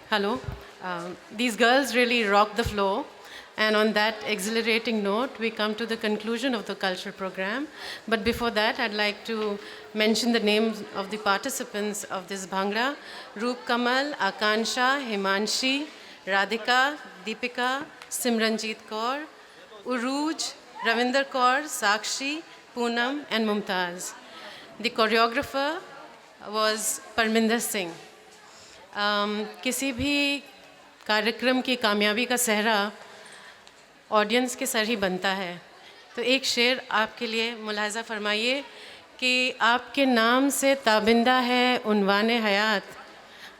Hello. These girls really rock the floor. And on that exhilarating note, we come to the conclusion of the cultural program. But before that, I'd like to mention the names of the participants of this Bhangra: Roop Kamal, Akansha, Himanshi, Radhika, Deepika, Simranjeet Kaur, Uruj, Ravinder Kaur, Sakshi, Poonam, and Mumtaz. The choreographer was Parminder Singh. किसी भी कार्यक्रम की कामयाबी का सहरा audience के sir ही बनता है। तो एक शेर आपके लिए मुलाहज़ा फरमाइए कि आपके नाम से ताबिंदा है उन्वान हयात,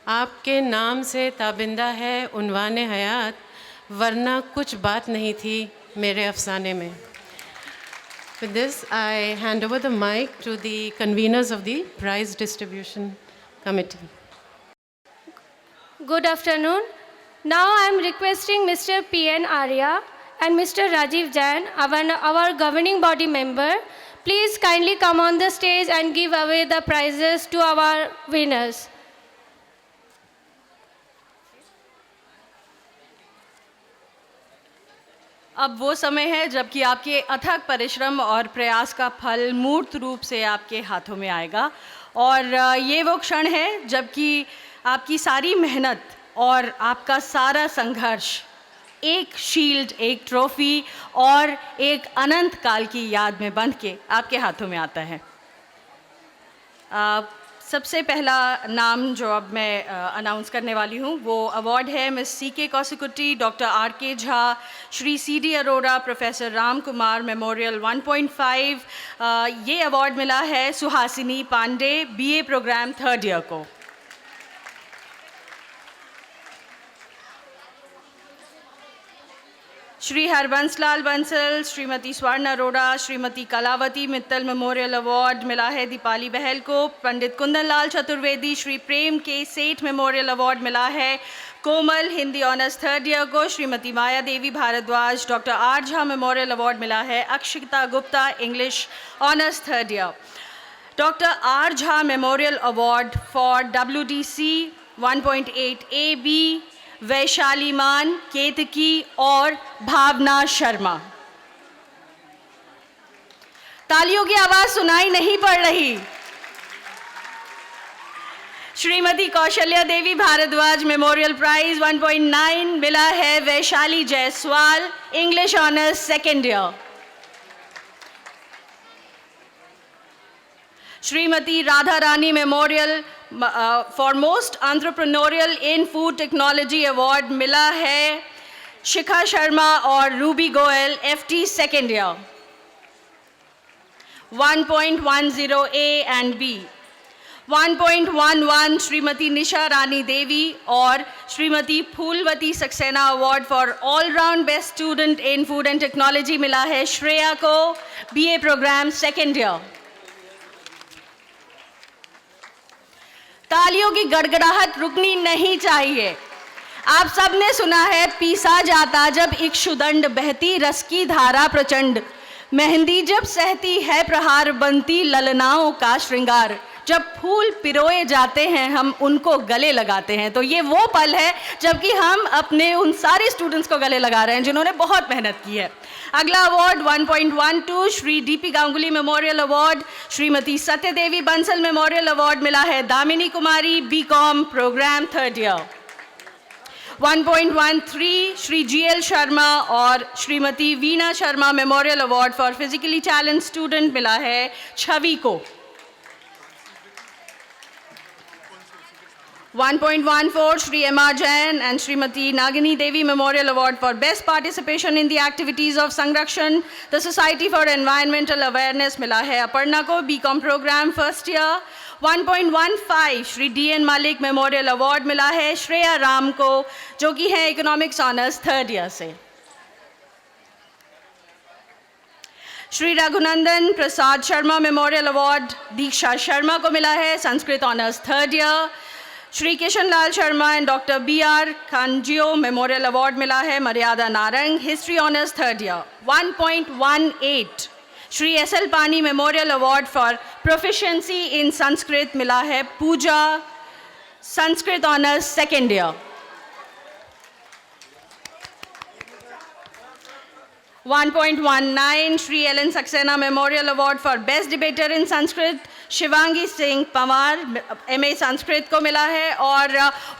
आपके नाम से ताबिंदा है उन्वान हयात, वरना कुछ बात नहीं थी मेरे अफसाने में। With this, I hand over the mic to the conveners of the prize distribution committee. Good afternoon. Now I am requesting Mr. P.N. Arya and Mr. Rajiv Jain, our governing body member, please kindly come on the stage and give away the prizes to our winners. अब वो समय है जबकि आपके अथक परिश्रम और प्रयास का फल मूर्त रूप से आपके हाथों में आएगा, और ये वो क्षण है जबकि आपकी सारी मेहनत और आपका सारा संघर्ष एक शील्ड, एक ट्रॉफी और एक अनंत काल की याद में बंध के आपके हाथों में आता है। सबसे पहला नाम जो अब मैं अनाउंस करने वाली हूँ वो अवार्ड है Miss C.K. Kausikutty, doctor R.K. Jha, Shri C.D. Arora, professor Ram Kumar memorial 1.5। ये अवार्ड मिला है Suhasini Pandey, BA programme 3rd year को। श्री हरबंसलाल बंसल, श्रीमती स्वर्ण अरोड़ा, श्रीमती कलावती मित्तल मेमोरियल अवार्ड मिला है दीपाली बहल को। पंडित कुंदन लाल चतुर्वेदी, श्री प्रेम के सेठ मेमोरियल अवार्ड मिला है कोमल, हिंदी ऑनर्स 3rd ईयर को। Shrimati Maya Devi Bhardwaj, doctor R. Jha memorial award मिला है Akshita Gupta, English honours 3rd year. Doctor R. Jha memorial award for WDC 1.8 AB Vaishali Maan, Ketki और भावना शर्मा। तालियों की आवाज सुनाई नहीं पड़ रही। श्रीमती कौशल्या देवी भारद्वाज मेमोरियल प्राइज 1.9 मिला है Vaishali Jaiswal, English honours 2nd year. Shrimati Radha Rani memorial for most entrepreneurial in food technology award मिला है शिखा शर्मा और Ruby Goyal, FT 2nd year. 1.10 A and B। 1.11 Shrimati Nisha Rani Devi और Shrimati Phoolwati Saxena award for all round best student in food and technology मिला है श्रेया को, BA प्रोग्राम 2nd ईयर। तालियों की गड़गड़ाहट रुकनी नहीं चाहिए। आप सबने सुना है, पीसा जाता जब इक्षुदंड, बहती रस की धारा प्रचंड, मेहंदी जब सहती है प्रहार, बनती ललनाओं का श्रृंगार। जब फूल पिरोए जाते हैं हम उनको गले लगाते हैं। तो ये वो पल है जबकि हम अपने उन सारे स्टूडेंट्स को गले लगा रहे हैं जिन्होंने बहुत मेहनत की है। अगला award 1.12 Shri DP Ganguly memorial award, Shrimati Satyadevi Bansal memorial award मिला है Damini Kumari, BCom programme 3rd year. 1.13 Shri GL Sharma और Shrimati Veena Sharma memorial award for physically talent student मिला है छवि को। 1.14 Shri M.R. Jain and Srimati Nagini Devi Memorial Award for Best Participation in the Activities of Sanrakshan, the Society for Environmental Awareness मिला है अपर्णा को, BCom Program 1st Year। 1.15 Shri D.N. Malik Memorial Award मिला है श्रेया राम को, जो कि है Economics Honors 3rd Year से। श्री रघुनंदन प्रसाद शर्मा मेमोरियल अवार्ड दीक्षा शर्मा को मिला है Sanskrit honours 3rd year. Shri Kishan Lal Sharma and doctor BR Khanjio memorial award मिला है Maryada Narang, history honours 3rd year. 1.18 Shri SL Pani memorial award for proficiency in Sanskrit मिला है Pooja, Sanskrit honours 2nd year. 1.19 Shri Ellen Saxena Memorial Award for Best Debater in Sanskrit Shivangi Singh Pawar MA Sanskrit को मिला है और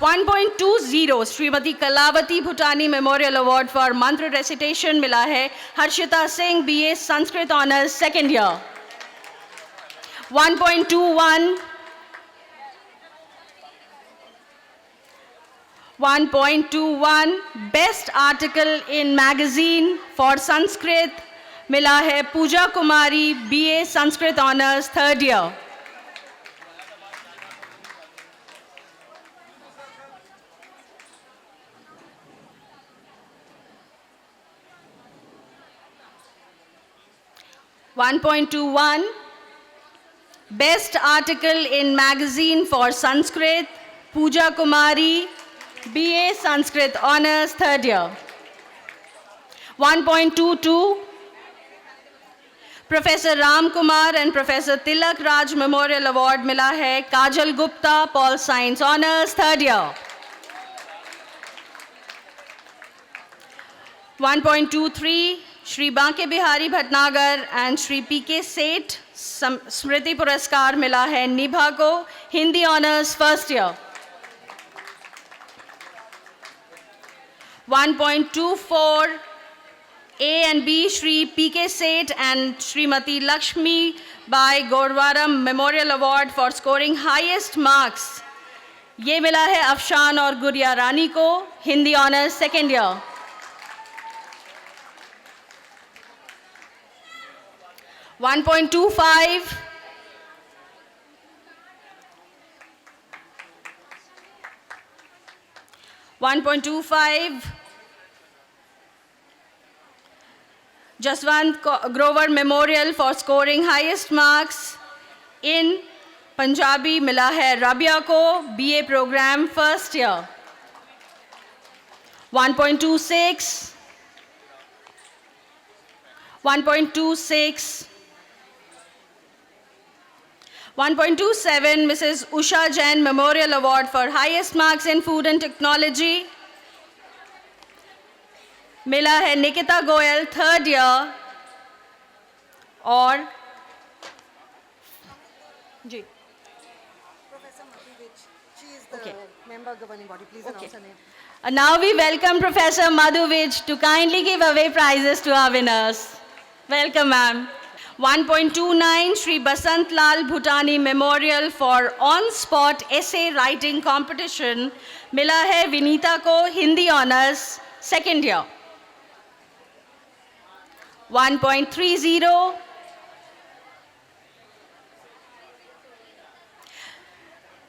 1.20 Shrimati Kalavati Bhutani memorial award for mantra recitation मिला है Harshita Singh BA Sanskrit honours second year 1.21 best article in magazine for Sanskrit मिला है Pooja Kumari BA Sanskrit honours third year 1.21 Best Article in Magazine for Sanskrit, Pooja Kumari, BA Sanskrit Honours, third year. 1.22 Professor Ram Kumar and Professor Tilak Raj Memorial Award मिला है काजल Gupta, Pol Science Honours, third year. 1.23 Shri Banke Bihari Bhatnagar and Shri PK Seth Smriti Puraskar मिला है निभा को Hindi honours first year 1.24 A and B Shri PK Seth and Srimati Lakshmi by Gorwaram Memorial Award for scoring highest marks ये मिला है अफशान और गुड़िया रानी को Hindi honours second year 1.25 1.25 Jaswant Grover Memorial for scoring highest marks in Punjabi मिला है रबिया को BA program first year 1.26 1.27 Mrs. Usha Jain Memorial Award for highest marks in food and technology मिला है निकिता गोयल थर्ड ईयर और जी Professor Madhuvich, she is the member governing body. Please announce her name. Now we welcome Professor Madhuvich to kindly give away prizes to our winners. Welcome, ma'am. 1.29 Shri Basant Lal Bhutani Memorial for on-spot essay writing competition मिला है विनीता को Hindi honours second year 1.30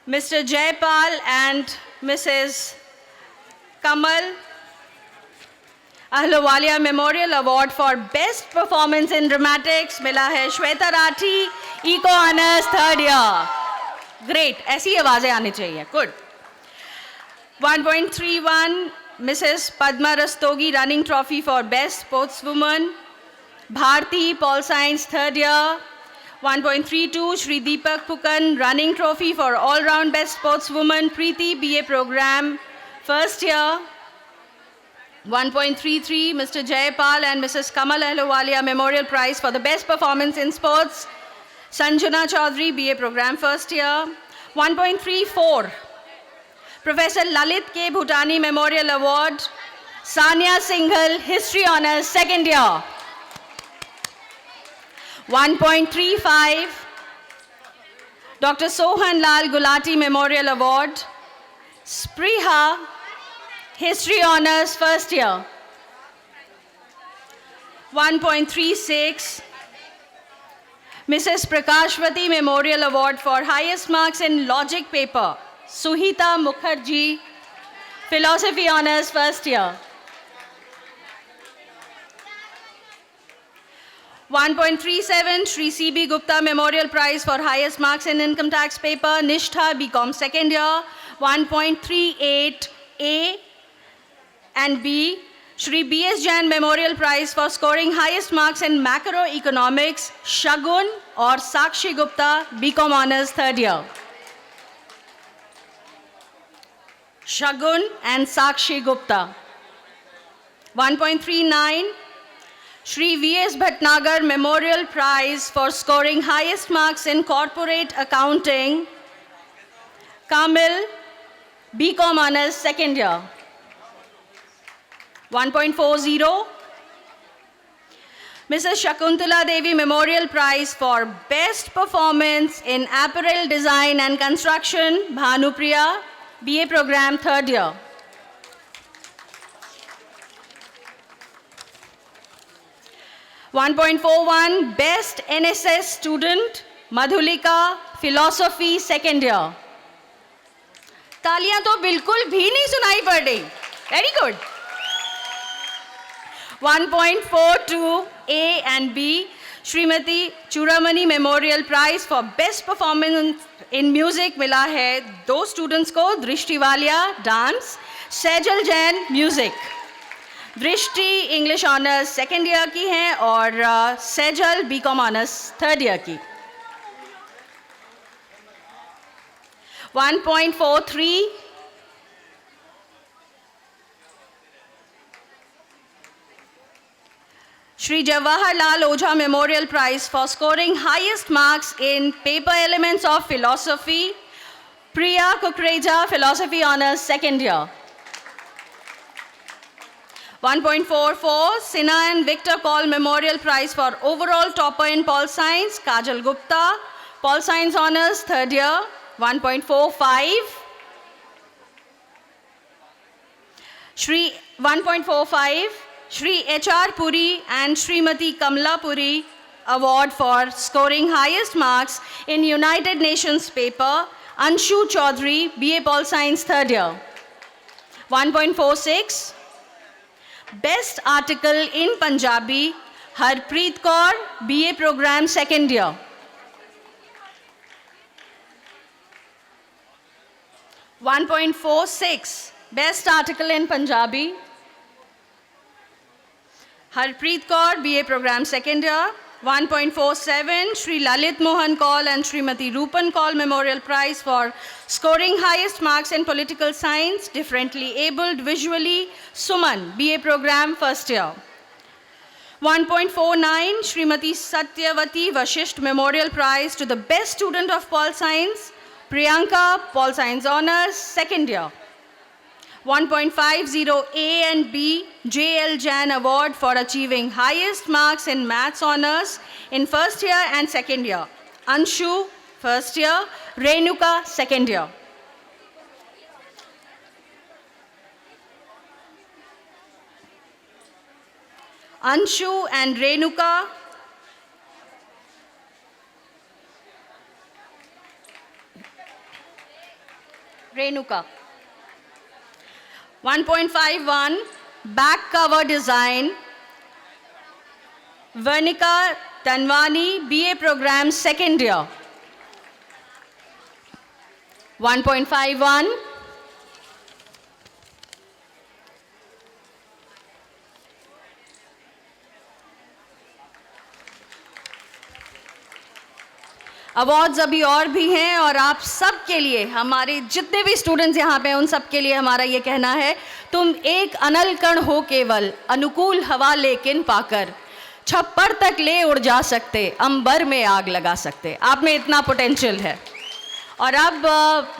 Mr. Jaypal and Mrs. Kamal Ahluwalia Memorial Award for Best Performance in Dramatics मिला है Shweta Rathi eco honours third year great ऐसी आवाजें आनी चाहिए good 1.31 Mrs. Padma Rastogi running trophy for Best Sportswoman Bharti Pol Science third year 1.32 Shri Deepak Pukan running trophy for all round Best Sportswoman Preeti BA program first year 1.33 Mr. Jaypal and Mrs. Kamal Ahluwalia Memorial Prize for the Best Performance in Sports Sanjana Chaudhary BA program first year 1.34 Professor Lalit K. Bhutani Memorial Award Sanya Singhal History Honours second year 1.35 Dr. Sohan Lal Gulati Memorial Award Spriha History Honours first year 1.36 Mrs. Prakashvati Memorial Award for highest marks in logic paper Suhita Mukherjee Philosophy Honours first year 1.37 Shri C.B. Gupta Memorial Prize for highest marks in income tax paper Nishtha BCom second year 1.38 A and B Shri B.S. Jain Memorial Prize for scoring highest marks in macroeconomics Shagun or Sakshi Gupta BCom Honours third year Shagun and Sakshi Gupta 1.39 Shri V.S. Bhatnagar Memorial Prize for scoring highest marks in corporate accounting, Kamil, BCom Honors, second year. 1.40. Mrs. Shakuntala Devi Memorial Prize for Best Performance in Apparel Design and Construction, Bhanupriya, BA Program, third year. 1.41. Best NSS Student, Madhulika, Philosophy, second year. तालियां तो बिल्कुल भी नहीं सुनाई पड़ रही. Very good. 1.42. A and B, Srimati Churamani Memorial Prize for Best Performance in Music मिला है दो स्टूडेंट्स को, Drishti Walia dance, Saijal Jain music. Drishti English honours second year की हैं और Saijal BCom honours third year की. 1.43. Shri Jawaharlal Ojha Memorial Prize for scoring highest marks in paper elements of philosophy, Priya Kukreja, Philosophy Honours, second year. 1.44. Sinha and Victor Paul Memorial Prize for overall topper in Pol Science, Kajal Gupta, Pol Science Honours, third year. 1.45. 1.45. Shri H.R. Puri and Srimati Kamla Puri Award for scoring highest marks in United Nations paper, Anshu Chaudhary, BA Pol Science, third year. 1.46. Best article in Punjabi, Harpreet Kaur, BA Program, second year. 1.46. Best article in Punjabi, Harpreet Kaur, BA Program, second year. 1.47. Shri Lalit Mohan Kaul and Srimati Rupan Kaul Memorial Prize for scoring highest marks in political science, differently abled visually, Suman, BA Program, first year. 1.49. Srimati Satyavati Vashisht Memorial Prize to the best student of Pol Science, Priyanka, Pol Science Honours, second year. 1.50. A and B, J.L. Jain Award for achieving highest marks in Maths Honours in first year and second year. Anshu, first year. Renuka, second year. Anshu and Renuka. Renuka. 1.51. Back cover design, Vernika Tanwani, BA Program, second year. 1.51. Awards अभी और भी हैं और आप सब के लिए, हमारे जितने भी स्टूडेंट्स यहाँ पे हैं उन सब के लिए हमारा ये कहना है, तुम एक अनल कण हो केवल, अनुकूल हवा लेकिन पाकर, छप्पर तक ले उड़ जा सकते, अंबर में आग लगा सकते. आप में इतना पोटेंशियल है. और अब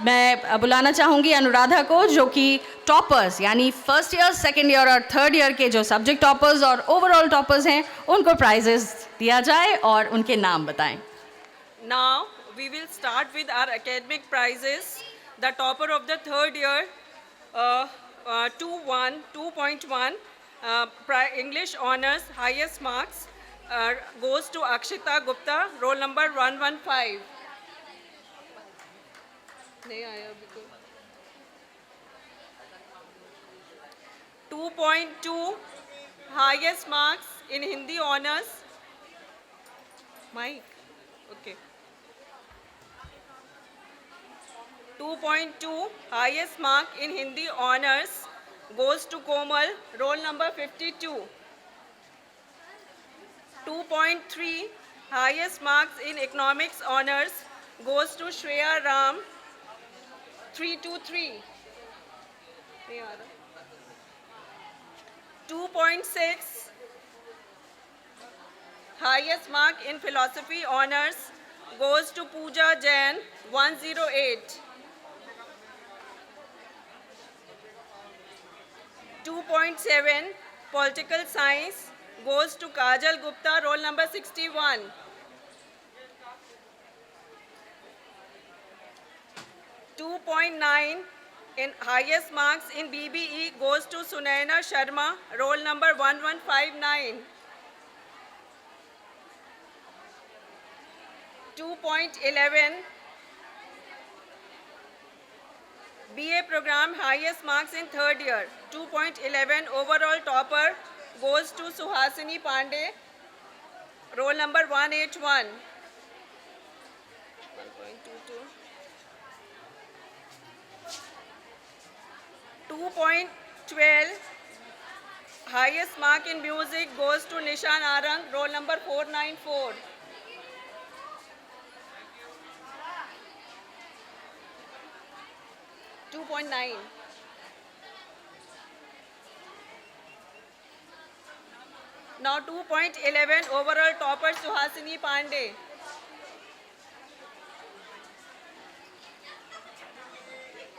मैं बुलाना चाहूँगी अनुराधा को, जो कि टॉपर्स यानी फर्स्ट ईयर, सेकेंड ईयर और थर्ड ईयर के जो सब्जेक्ट टॉपर्स और ओवरऑल टॉपर्स हैं उनको प्राइजेस दिया जाए और उनके नाम बताएं. Now we will start with our academic prizes. The topper of the third year, 2.1, English honors, highest marks, goes to Akshita Gupta, roll number 115. नहीं आया अभी तो. 2.2, highest marks in Hindi honors. Mike, okay. 2.2, highest mark in Hindi honors, goes to Komal, roll number 52. 2.3, highest marks in economics honors, goes to Shreya Ram, 323. 2.6, Highest mark in philosophy honors goes to Pooja Jain, 108. 2.7 political science goes to Kajal Gupta, roll number 61. 2.9 in highest marks in BBE goes to Sunaina Sharma, roll number 1159. 2.11 BA program highest marks in third year. 2.11 overall topper goes to Suhasini Pandey, roll number 181. 1.22. 2.12 highest mark in music goes to Nishan Arang, roll number 494. 2.9. Now 2.11 overall topper Suhasini Pandey.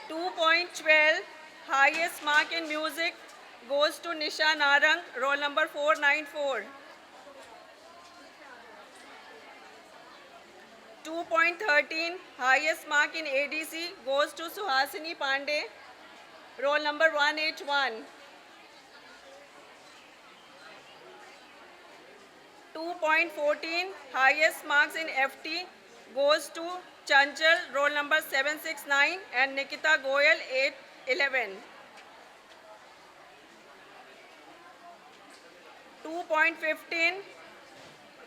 2.12 highest mark in music goes to Nisha Narang, roll number 494. 2.13 highest mark in ADC goes to Suhasini Pandey, roll number 181. 2.14 highest marks in FT goes to Chanchal, roll number 769, and Nikita Goyal, 811. 2.15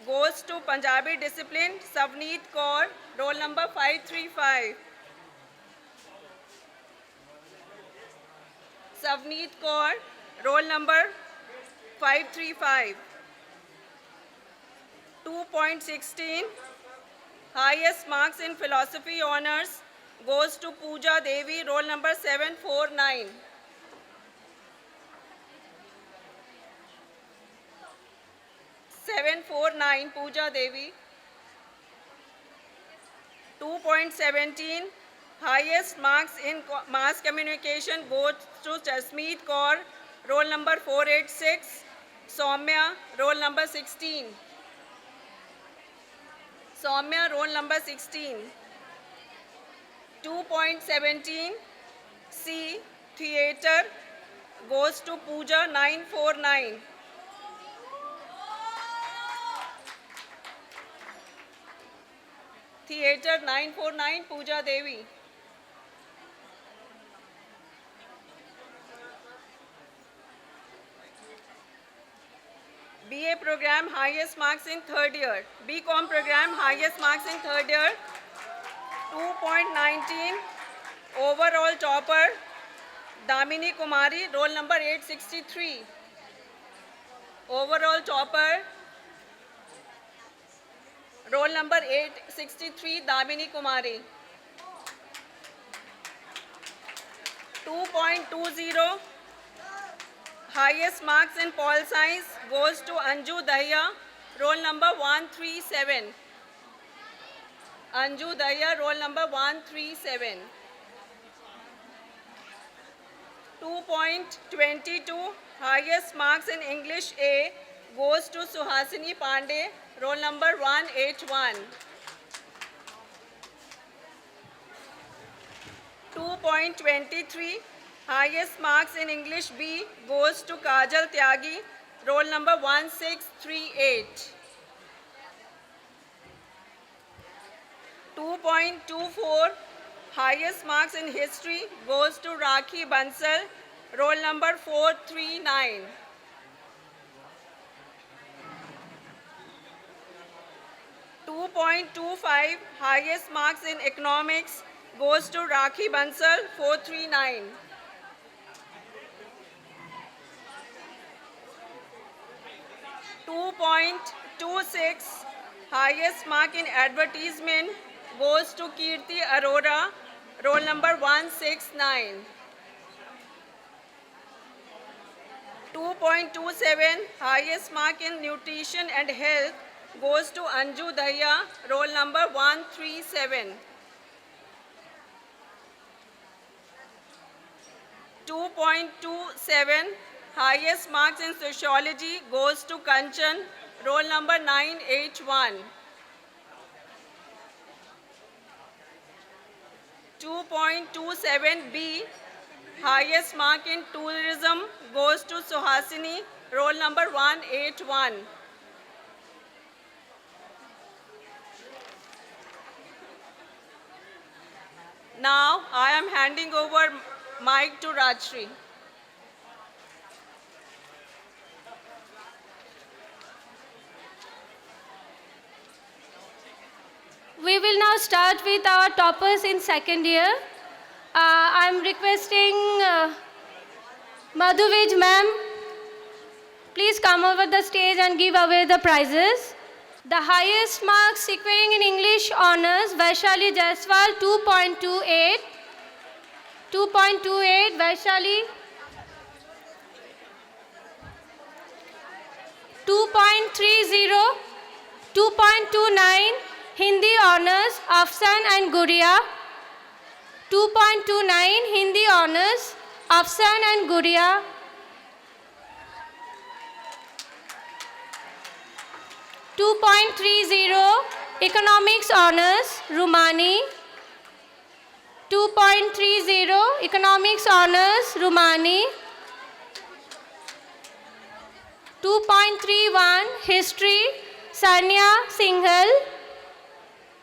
goes to Punjabi discipline, Savneet Kaur, roll number 535. Savneet Kaur, roll number 535. 2.16 highest marks in philosophy honors goes to Pooja Devi, roll number 749. 749 Pooja Devi. 2.17 highest marks in mass communication goes to Jasmeet Kaur, roll number 486. Soumya, roll number 16. Soumya, roll number 16. 2.17 C theatre goes to Pooja, 949. Theatre 949 Pooja Devi. BA program highest marks in third year. BCom program highest marks in third year. 2.19 overall topper Damini Kumari, roll number 863. Overall topper roll number 863 Damini Kumari. 2.20 highest marks in Pol Science goes to Anju Dahiya, roll number 137. Anju Dahiya, roll number 137. 2.22 highest marks in English A goes to Suhasini Pandey, roll number 181. 2.23 highest marks in English B goes to Kajal Tyagi, roll number 1638. 2.24 highest marks in history goes to Rakhi Bansal, roll number 439. 2.25 highest marks in economics goes to Rakhi Bansal, 439. 2.26 highest mark in advertisement goes to Kirti Arora, roll number 169. 2.27 highest mark in nutrition and health goes to Anju Dahiya, roll number 137. 2.27, highest marks in sociology goes to Kanchan, roll number 981. 2.27b, highest mark in tourism goes to Suhasini, roll number 181. Now I am handing over mic to Rajshri. We will now start with our toppers in second year. I'm requesting Madhuvij ma'am, please come over the stage and give away the prizes. The highest marks securing in English honors, Vaishali Jaiswal 2.28. 2.28, Vaishali. 2.30, 2.29, Hindi honors, Afsan and Guria. 2.29, Hindi honors, Afsan and Guria. 2.30, economics honors, Rumani. 2.30, economics honors, Rumani. 2.31, history, Sania Singhal.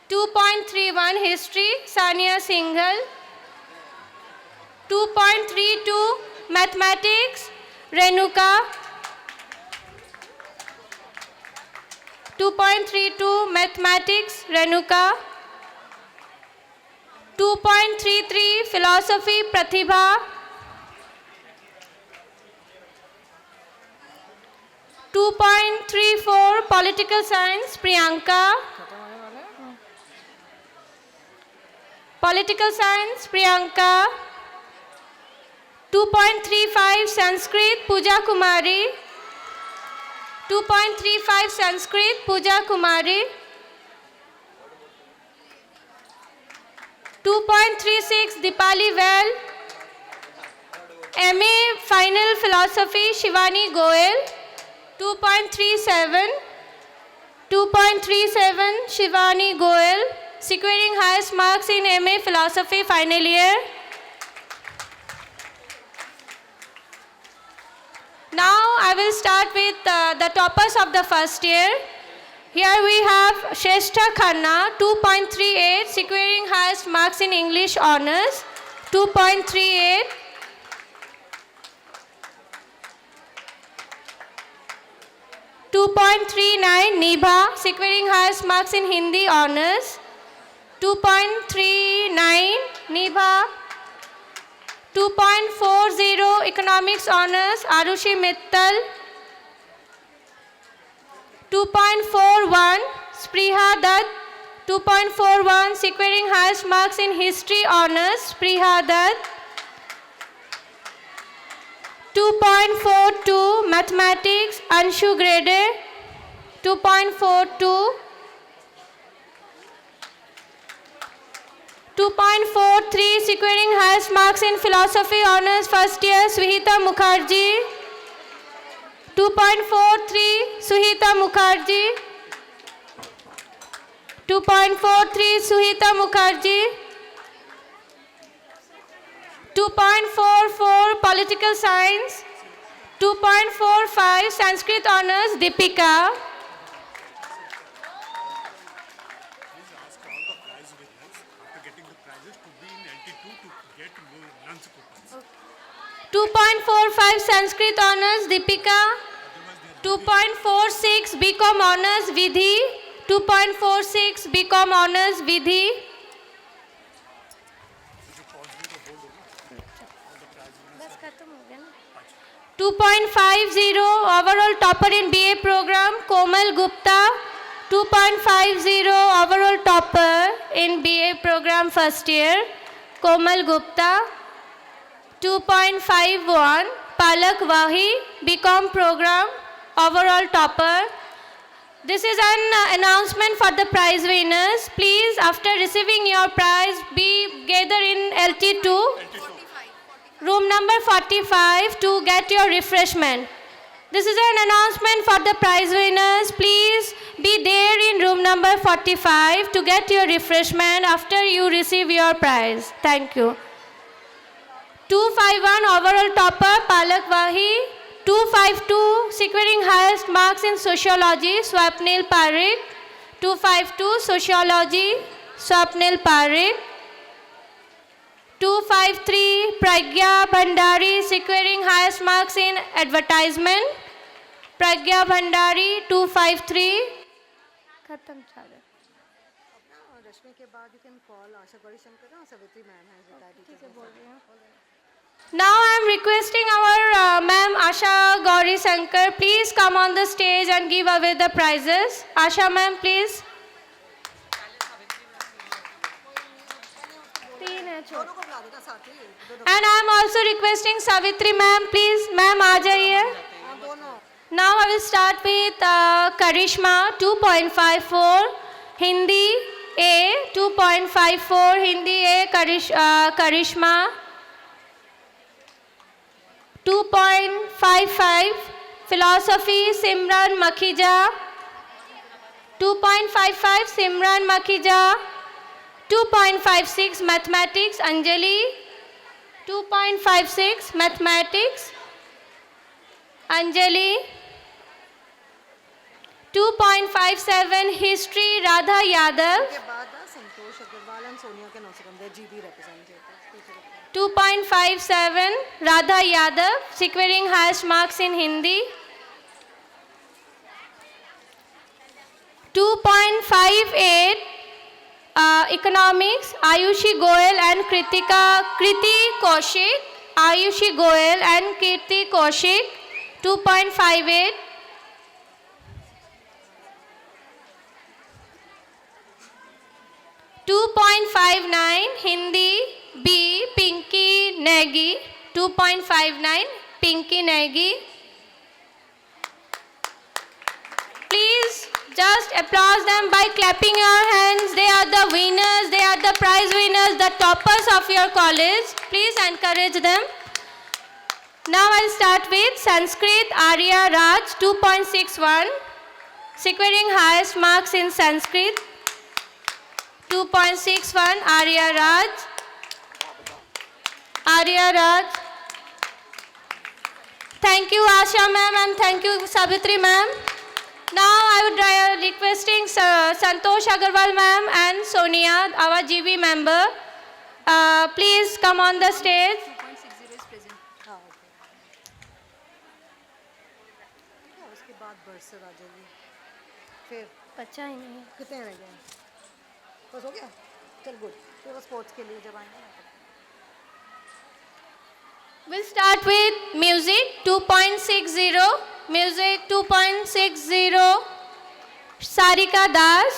2.31, history, Sania Singhal. 2.32, mathematics, Renuka. 2.32, mathematics, Renuka. 2.33, philosophy, Pratibha. 2.34, political science, Priyanka. Political science, Priyanka. 2.35, Sanskrit, Pooja Kumari. 2.35, Sanskrit, Pooja Kumari. 2.36, Dipali Well. MA Final Philosophy, Shivani Goel. 2.37, 2.37, Shivani Goel, securing highest marks in MA Philosophy final year. Now I will start with the toppers of the first year. Here we have Shrestha Khanna, 2.38, securing highest marks in English honors, 2.38. 2.39, Nibha, securing highest marks in Hindi honors, 2.39, Nibha. 2.40, economics honors, Arushi Mittal. 2.41, Spriha Dutt. 2.41, securing highest marks in history honors, Spriha Dutt. 2.42, mathematics, Anshu Grede. 2.42. 2.43, securing highest marks in philosophy honors first year, Suhita Mukherjee. 2.43, Suhita Mukherjee. 2.43, Suhita Mukherjee. 2.44, political science. 2.45, Sanskrit honors, Deepika. Please ask all the prize winners after getting the prizes to be in LT2 to get lunch coupons. 2.45, Sanskrit honors, Deepika. 2.46, BCom honors, Vidhi. 2.46, BCom honors, Vidhi. 2.50, overall topper in BA program, Komal Gupta. 2.50, overall topper in BA program first year, Komal Gupta. 2.51, Palak Wahi, BCom program, overall topper. This is an announcement for the prize winners. Please, after receiving your prize, be gathered in LT2, room number 45 to get your refreshment. This is an announcement for the prize winners. Please be there in room number 45 to get your refreshment after you receive your prize. Thank you. 251 overall topper Palak Wahi. 252 securing highest marks in sociology Swapnil Parik. 252 sociology Swapnil Parik. 253 Pragya Bhandari securing highest marks in advertisement. Pragya Bhandari 253. खत्म चालू. रश्मि के बाद you can call आशा गौरी शंकर और Savitri ma'am है जो ठीक है बोल रही हूँ. Now I am requesting our ma'am Asha Gauri Shankar, please come on the stage and give away the prizes. Asha ma'am, please. दोनों को बुला देना साथ ही And I am also requesting Savitri ma'am, please. Ma'am, aa jaiye. दोनों. Now I will start with Karishma 2.54 Hindi A 2.54 Hindi A Karishma 2.55 Philosophy Simran Makhija 2.55 Simran Makhija 2.56 Mathematics Anjali 2.56 Mathematics Anjali 2.57 History Radha Yadav के बाद संतोष अग्रवाल और सोनिया के 9 second है GB representative 2.57 Radha Yadav securing highest marks in Hindi 2.58 Economics Ayushi Goel and Kriti Kaushik Ayushi Goel and Kirti Kaushik 2.58 2.59 Hindi B Pinky Negi 2.59 Pinky Negi. Please just applaud them by clapping your hands. They are the winners, they are the prize winners, the toppers of your college. Please encourage them. Now I'll start with Sanskrit Arya Raj 2.61 securing highest marks in Sanskrit 2.61 Arya Raj. Thank you Asha ma'am and thank you Savitri ma'am. Now I would requesting Santosh Agarwal ma'am and Sonia, our GB member. Please come on the stage. उसके बाद बरसर आ जाएगी फिर बचा ही नहीं. कितने रह गए बस हो गया चल गुड फिर वो स्पोर्ट्स के लिए जब आएंगे ना We'll start with music 2.60. Music 2.60. Sarika Das.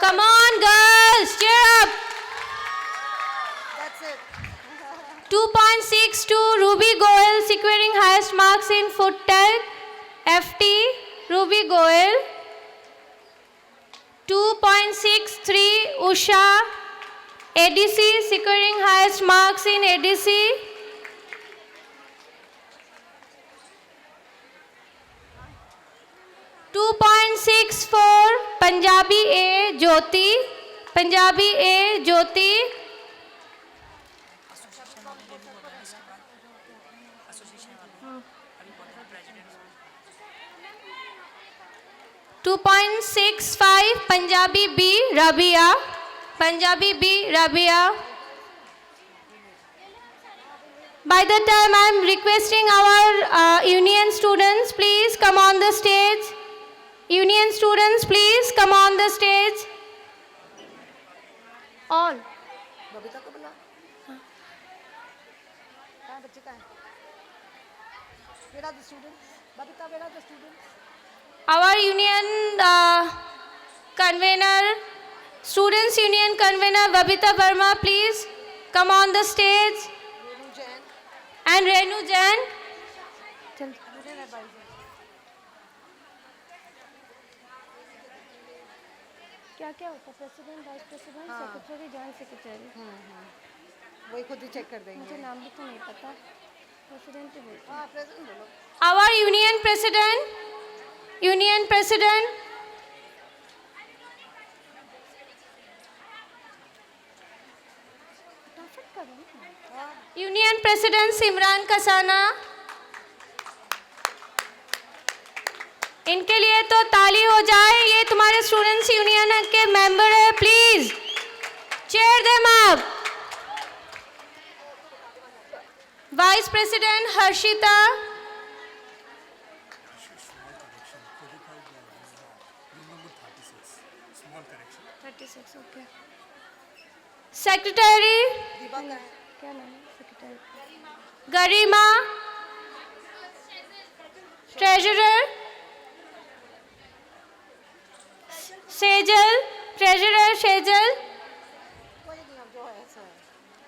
Come on, girls, cheer up. that's it 2.62 Ruby Goel securing highest marks in food tech. FT Ruby Goel. 2.63 Usha ADC securing highest marks in ADC. 2.64 Punjabi A Jyoti. Punjabi A Jyoti. 2.65 Punjabi B Rabia. Punjabi B Rabia. By the time I am requesting our union students, please come on the stage. Union students, please come on the stage. All. Babita को बुला कहाँ बच्चे कहाँ हैं where are the students Babita where are the students Our union convener, students union convener Babita Verma, please come on the stage. Renu Jain and Renu Jain. क्या क्या होता है? President, vice president, secretary, joint secretary. वही खुद ही check कर देंगे। मुझे नाम भी तो नहीं पता, प्रेसिडेंट ही बोलते हाँ प्रेसिडेंट बोलो। हैं। Our union president, union president Simran Kasana. इनके लिए तो ताली हो जाए, ये तुम्हारे स्टूडेंट्स यूनियन के मेंबर है, please chair them up. Vice president Harshita. Okay. Secretary क्या नाम है secretary? Garima. Treasurer Sejal, treasurer Sejal. कोई नहीं, अब जो है ऐसा है,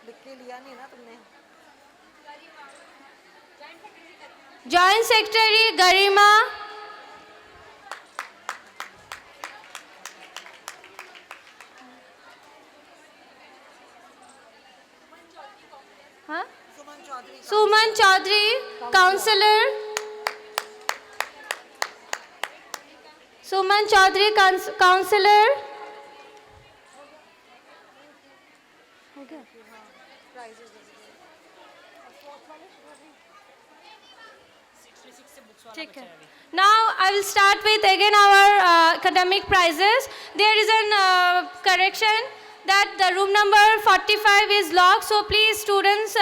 लिख के लिया नहीं ना तुमने। जॉइंट सेक्रेटरी गरिमा। हाँ? सुमन चौधरी काउंसलर। सुमन चौधरी काउंसलर। हो गया? ठीक है। Now I will start with again our academic prizes. There is an correction that the room number 45 is locked. So please students,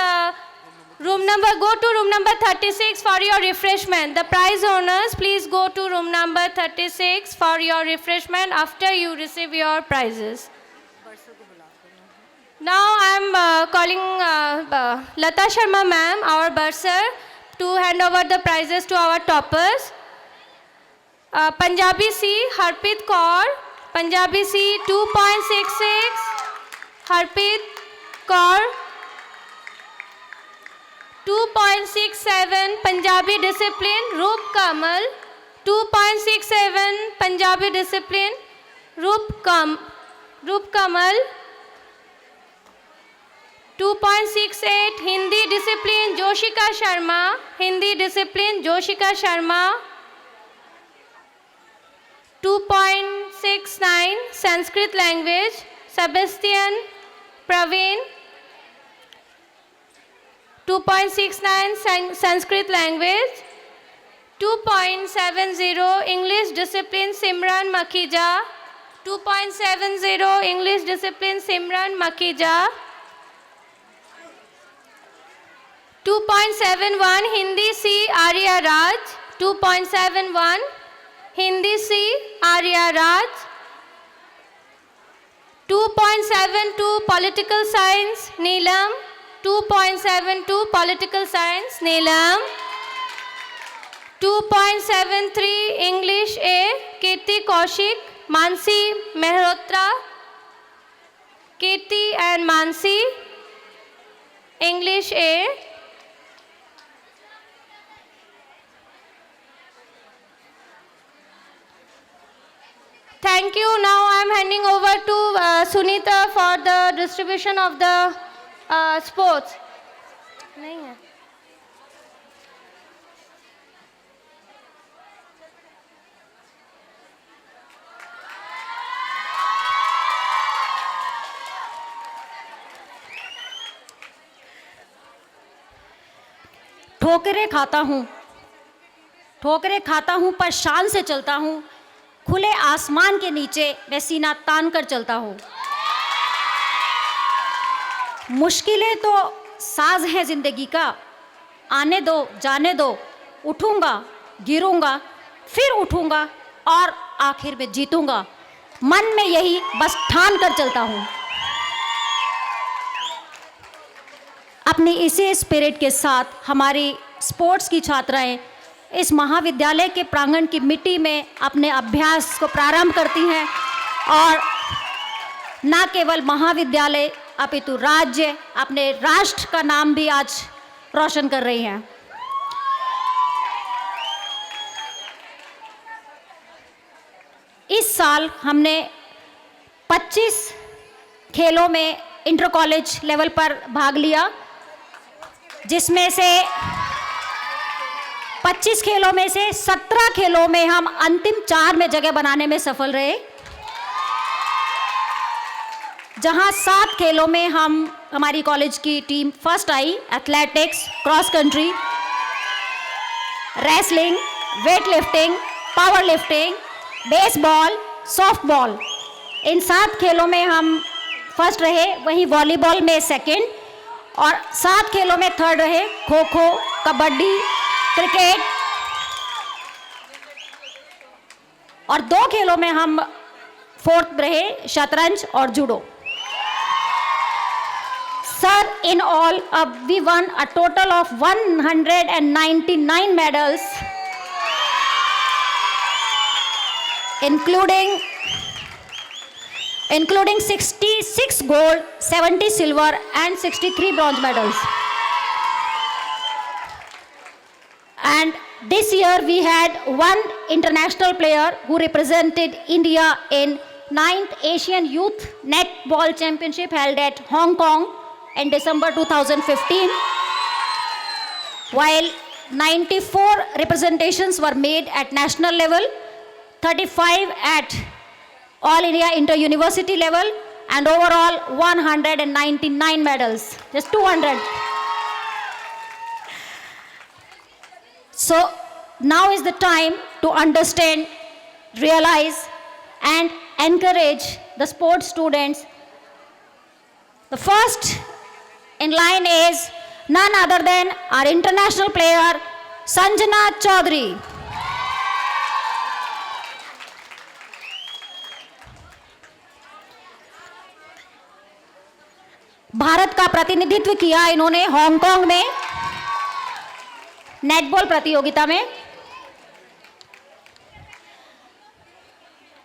go to room number 36 for your refreshment. The prize owners, please go to room number 36 for your refreshment after you receive your prizes. Now I am calling Lata Sharma ma'am, our bursar, to hand over the prizes to our toppers. Punjabi C, Harpreet Kaur, Punjabi C 2.66, Harpreet Kaur. 2.67 Punjabi discipline, Roop Kamal. 2.67 Punjabi discipline, Roop Kamal. 2.68 Hindi discipline, Joshika Sharma. Hindi discipline, Joshika Sharma. 2.69 Sanskrit language, Sebastian Praveen. 2.69 Sanskrit language. 2.70 English discipline, Simran Makhija. 2.70 English discipline, Simran Makhija. 2.71 Hindi C, Arya Raj. 2.71 Hindi C, Arya Raj. 2.72 Political Science, Neelam. 2.72 Political Science, Neelam. 2.73 English A, Kirti Kaushik, Mansi Mehrotra. Kirti and Mansi, English A. Thank you. Now I am handing over to Sunita for the distribution of the sports. नहीं है। ठोकरें खाता हूँ पर शान से चलता हूँ। खुले आसमान के नीचे मैं सीना तान कर चलता हूँ। मुश्किलें तो साज हैं जिंदगी का, आने दो जाने दो। उठूंगा गिरूंगा फिर उठूंगा और आखिर में जीतूंगा। मन में यही बस ठान कर चलता हूँ। अपनी इसी स्पिरिट के साथ हमारी स्पोर्ट्स की छात्राएं इस महाविद्यालय के प्रांगण की मिट्टी में अपने अभ्यास को प्रारंभ करती हैं और न केवल महाविद्यालय अपितु राज्य, अपने राष्ट्र का नाम भी आज रोशन कर रही हैं। इस साल हमने 25 खेलों में इंटर कॉलेज लेवल पर भाग लिया, जिसमें से 25 खेलों में से 17 खेलों में हम अंतिम 4 में जगह बनाने में सफल रहे, जहां 7 खेलों में हमारी कॉलेज की टीम फर्स्ट आई। Athletics, cross country, wrestling, weight lifting, power lifting, baseball, softball, इन 7 खेलों में हम फर्स्ट रहे। वहीं वॉलीबॉल में सेकंड और 7 खेलों में थर्ड रहे। खो खो, कबड्डी, क्रिकेट और 2 खेलों में हम फोर्थ रहे, शतरंज और judo. Sir, in all, we won a total of 199 medals, including 66 gold, 70 silver, and 63 bronze medals. And this year we had one international player who represented India in 9th Asian Youth Netball Championship held at Hong Kong in December 2015, while 94 representations were made at national level, 35 at All India Inter-University level, and overall 199 medals, just 200. So now is the time to understand, realize, and encourage the sports students. The first in line is none other than our international player Sanjana Chaudhary. Bharat का प्रतिनिधित्व किया इन्होंने Hong Kong में netball प्रतियोगिता में।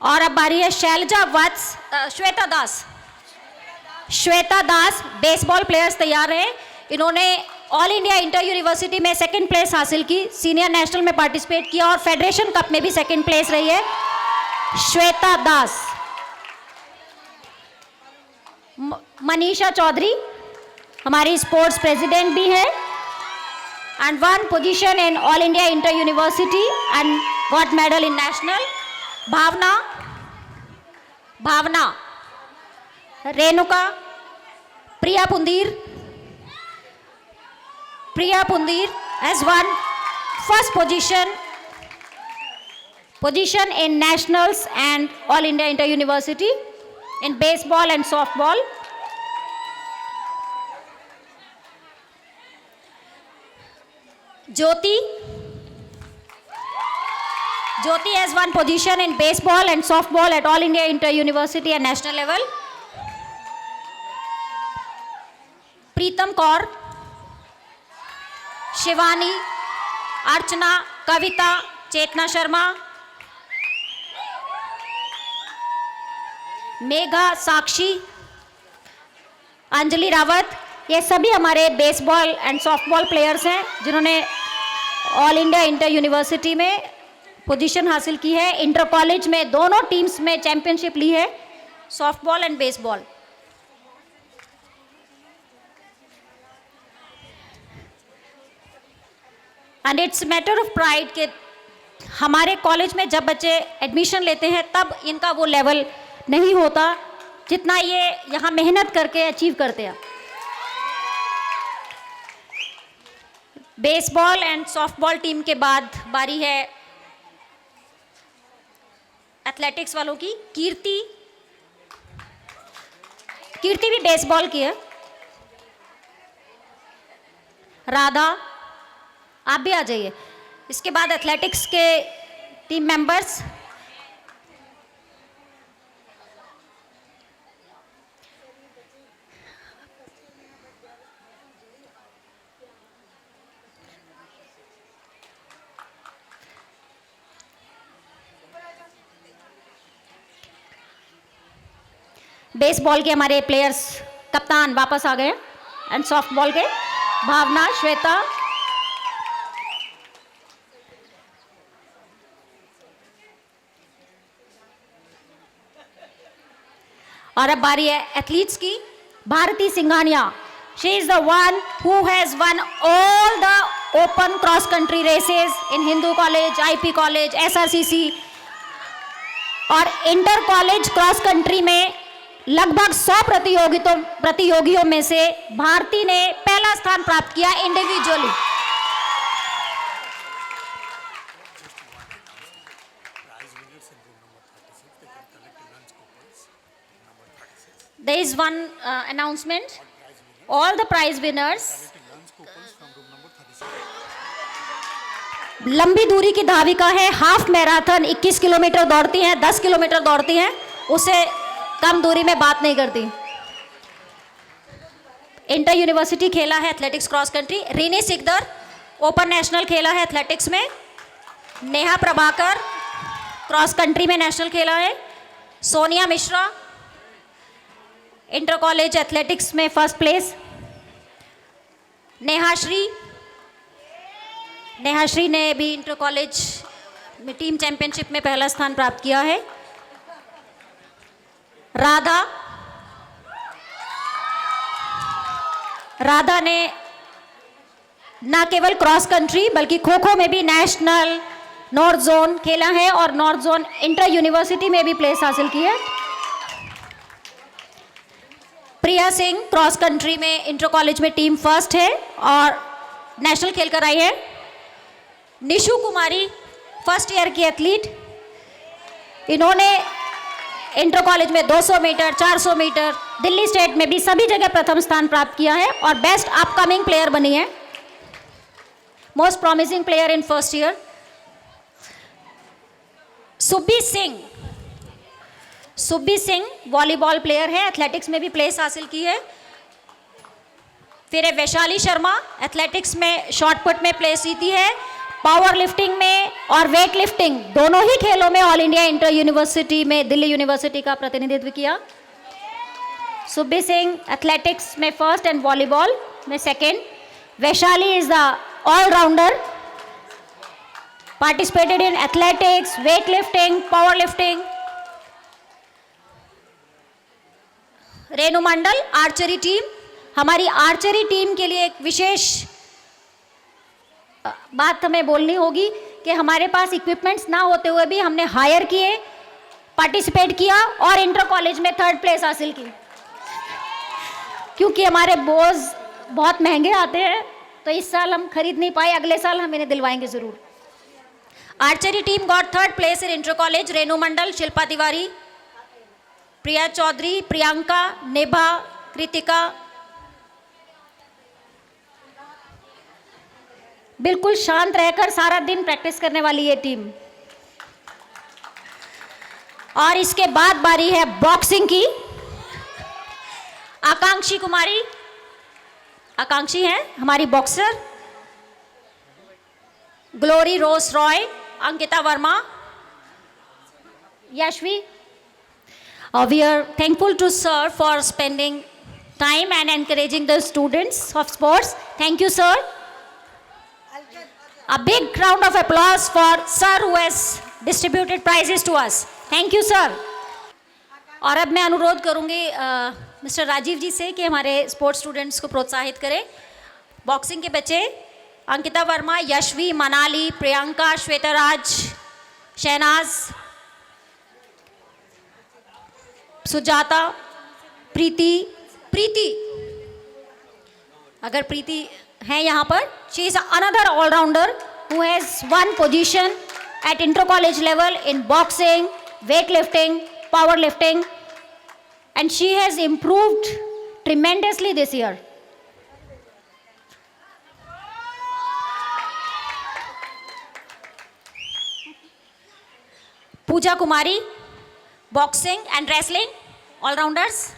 और अब बारी है शैलजा वत्स, श्वेता दास बेसबॉल प्लेयर्स तैयार हैं। इन्होंने ऑल इंडिया इंटर यूनिवर्सिटी में सेकंड प्लेस हासिल की, सीनियर नेशनल में पार्टिसिपेट किया और फेडरेशन कप में भी सेकंड प्लेस रही है श्वेता दास। मनीषा चौधरी हमारी स्पोर्ट्स प्रेसिडेंट भी है and one position in all India inter university and got medal in national. Bhavna, Renuka, Priya Pundir has won first position in nationals and all India Inter University in baseball and softball. Jyoti has won position in baseball and softball at all India Inter University and national level. प्रीतम कौर, शिवानी, अर्चना, कविता, चेतना शर्मा, मेघा, साक्षी, अंजलि रावत, ये सभी हमारे baseball and softball players हैं जिन्होंने all India inter university में position हासिल की है। Inter college में दोनों टीम्स में चैंपियनशिप ली है, softball and baseball. And it's matter of pride कि हमारे कॉलेज में जब बच्चे एडमिशन लेते हैं तब इनका वो लेवल नहीं होता जितना ये यहाँ मेहनत करके अचीव करते हैं। बेसबॉल एंड सॉफ्टबॉल टीम के बाद बारी है एथलेटिक्स वालों की। कीर्ति भी बेसबॉल की है। राधा, आप भी आ जाइए। इसके बाद एथलेटिक्स के टीम मेंबर्स बेसबॉल के हमारे प्लेयर्स कप्तान वापस आ गए एंड सॉफ्टबॉल के भावना, श्वेता। और अब बारी है एथलीट्स की। Bharti Singhania, she is the one who has won all the open cross country races in Hindu College, IP College, SRCC और इंटर कॉलेज क्रॉस कंट्री में लगभग 100 प्रतियोगियों में से भारती ने पहला स्थान प्राप्त किया individually. There is one announcement. All the prize winners. लंबी दूरी की धाविका है, हाफ मैराथन 21 किलोमीटर दौड़ती हैं, 10 किलोमीटर दौड़ती हैं, उससे कम दूरी में बात नहीं करती। इंटर यूनिवर्सिटी खेला है athletics cross country. René Sikdar open national खेला है एथलेटिक्स में। नेहा प्रभाकर क्रॉस कंट्री में नेशनल खेला है। Sonia Mishra inter college athletics में फर्स्ट प्लेस। नेहाश्री ने भी इंटर कॉलेज में टीम चैंपियनशिप में पहला स्थान प्राप्त किया है। राधा ने न केवल क्रॉस कंट्री बल्कि खो खो में भी नेशनल नॉर्थ जोन खेला है और नॉर्थ जोन इंटर यूनिवर्सिटी में भी प्लेस हासिल की है। प्रिया सिंह क्रॉस कंट्री में इंटर कॉलेज में टीम फर्स्ट है और नेशनल खेल कर आई है। निशु कुमारी फर्स्ट ईयर की एथलीट, इन्होंने इंटर कॉलेज में 200 मीटर, 400 मीटर, दिल्ली स्टेट में भी सभी जगह प्रथम स्थान प्राप्त किया है और बेस्ट अपकमिंग प्लेयर बनी है, most promising player in first year. Subbi Singh volleyball player है, एथलेटिक्स में भी प्लेस हासिल की है। फिर है वैशाली शर्मा, एथलेटिक्स में शॉटपुट में प्लेस जीती है। पावर लिफ्टिंग में और वेट लिफ्टिंग दोनों ही खेलों में ऑल इंडिया इंटर यूनिवर्सिटी में दिल्ली यूनिवर्सिटी का प्रतिनिधित्व किया। सुब्बी सिंह एथलेटिक्स में फर्स्ट एंड वॉलीबॉल में second. Vaishali is the allrounder, participated in athletics, weight lifting, power lifting. Renu Mandal archery team, हमारी आर्चरी टीम के लिए एक विशेष बात हमें बोलनी होगी कि हमारे पास इक्विपमेंट्स ना होते हुए भी हमने हायर किए, पार्टिसिपेट किया और इंटर कॉलेज में थर्ड प्लेस हासिल की। क्योंकि हमारे बोझ बहुत महंगे आते हैं तो इस साल हम खरीद नहीं पाए, अगले साल हम इन्हें दिलवाएंगे ज़रूर। Archery team got third place in inter college. Renu Mandal, Shilpa Tiwari, Priya Chaudhary, Priyanka, Nibha, Kritika. बिल्कुल शांत रहकर सारा दिन प्रैक्टिस करने वाली ये टीम। और इसके बाद बारी है बॉक्सिंग की। आकांक्षी कुमारी, आकांक्षी हैं हमारी boxer. Glory Rose Roy, Ankita Verma, Yashvi. We are thankful to sir for spending time and encouraging the students of sports. Thank you, sir. A big round of applause for sir who has distributed prizes to us. Thank you, sir. और अब मैं अनुरोध करूंगी mister Rajiv जी से कि हमारे sports students को प्रोत्साहित करें। बॉक्सिंग के बच्चे अंकिता वर्मा, यशवी, मनाली, प्रियंका, श्वेतराज, शहनाज, सुजाता, प्रीति, अगर प्रीति हैं यहाँ पर, she is another allrounder who has won position at inter college level in boxing, weight lifting, power lifting, and she has improved tremendously this year. Pooja Kumari, boxing and wrestling, all rounders.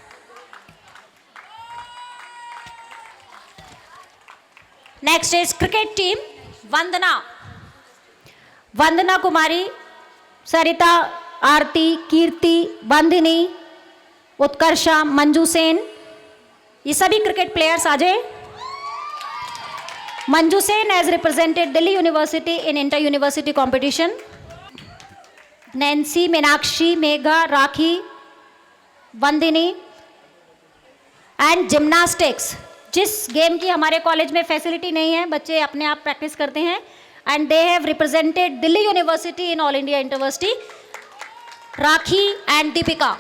Next is cricket team, Vandana Kumari, Sarita, आरती, कीर्ति, बंदिनी, उत्कर्षा, मंजू सेन, ये सभी cricket players आ जाए। Manju Sen has represented Delhi University in inter-university competition. Nancy, Meenakshi, Megha, Rakhi, Vandini and gymnastics. जिस game की हमारे college में facility नहीं है, बच्चे अपने आप प्रैक्टिस करते हैं, and they have represented Delhi University in All India Interversity. Rakhi and Deepika.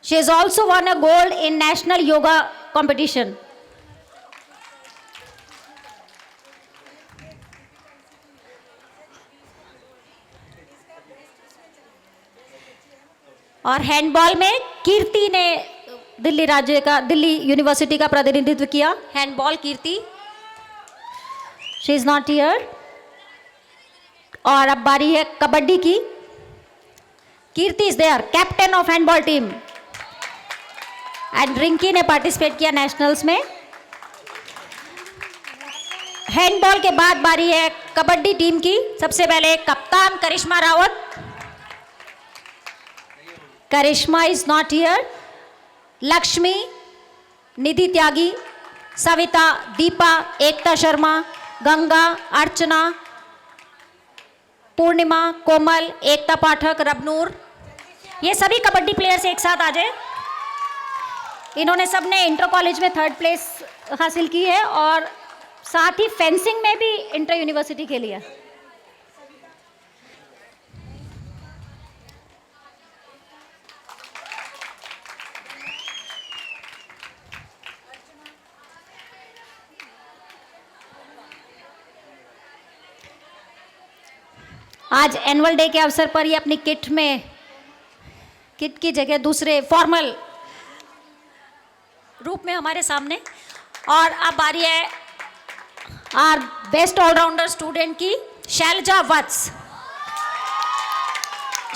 She has also won a gold in National Yoga competition. और हैंडबॉल में कीर्ति ने दिल्ली यूनिवर्सिटी का प्रतिनिधित्व किया. Handball Kirti. She is not here. और अब बारी है कबड्डी की. Kirti is there, captain of handball team. And Rinki ने पार्टिसिपेट किया नेशनल्स में. हैंडबॉल के बाद बारी है कबड्डी टीम की. सबसे पहले कप्तान करिश्मा रावत. करिश्मा इज नॉट हियर. लक्ष्मी, निधि त्यागी, सविता, दीपा, एकता शर्मा, गंगा, अर्चना, पूर्णिमा, कोमल, एकता पाठक, रबनूर, ये सभी कबड्डी प्लेयर्स एक साथ आ जाए. इन्होंने सबने इंटर कॉलेज में 3rd प्लेस हासिल की है और साथ ही फेंसिंग में भी इंटर यूनिवर्सिटी खेली है. आज एनुअल डे के अवसर पर ये अपनी किट की जगह दूसरे फॉर्मल रूप में हमारे सामने. और अब बारी है आर बेस्ट ऑलराउंडर स्टूडेंट की, Shailja Vats.